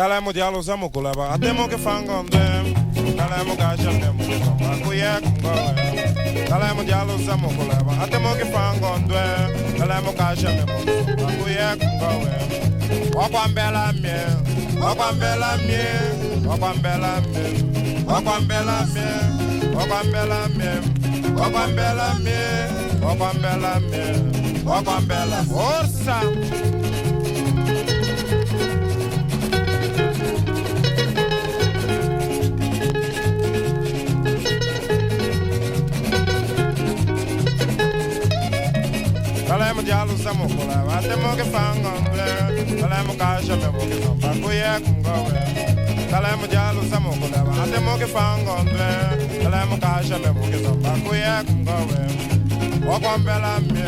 Kalemo dialo samo kulaba atemo ke fangondem. Kalemo kasha memo ke samba kuye kungowe. Kalemo dialo samo kulaba atemo ke fangondem. Kalemo kasha memo ke samba kuye kungowe. Wakwambela mie, wakwambela mie, wakwambela mie, wakwambela mie, wakwambela mie, wakwambela mie, wakwambela mie, wakwambela força. Kalemo dialo samo kulaba atemo ke fangondem. Kalemo kasha memo ke samba kuye kungowe. Kalemo dialo samo kulaba atemo ke fangondem. Kalemo kasha memo ke samba kuye kungowe. Wakwambela mie,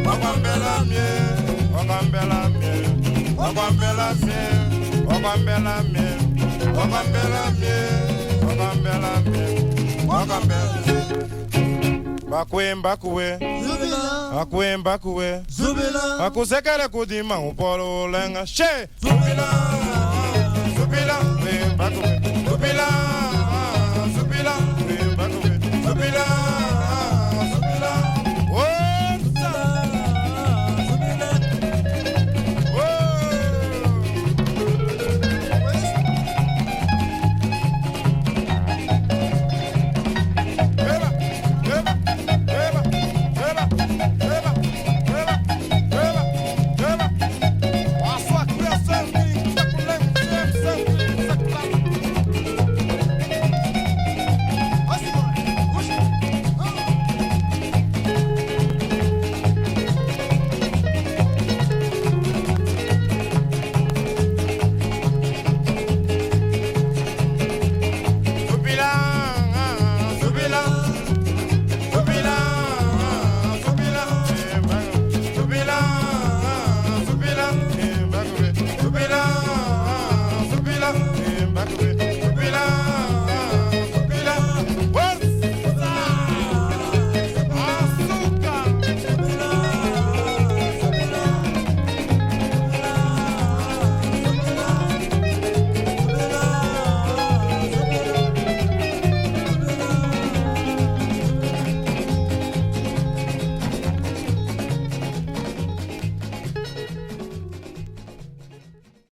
wakwambela mie, wakwambela mie, wakwambela mie, wakwambela mie, wakwambela mie, wakwambela mie, wakwambela mie. Bakwe mbakwe, bakwe mbakwe, bakuzekele kudima upolo lenga she.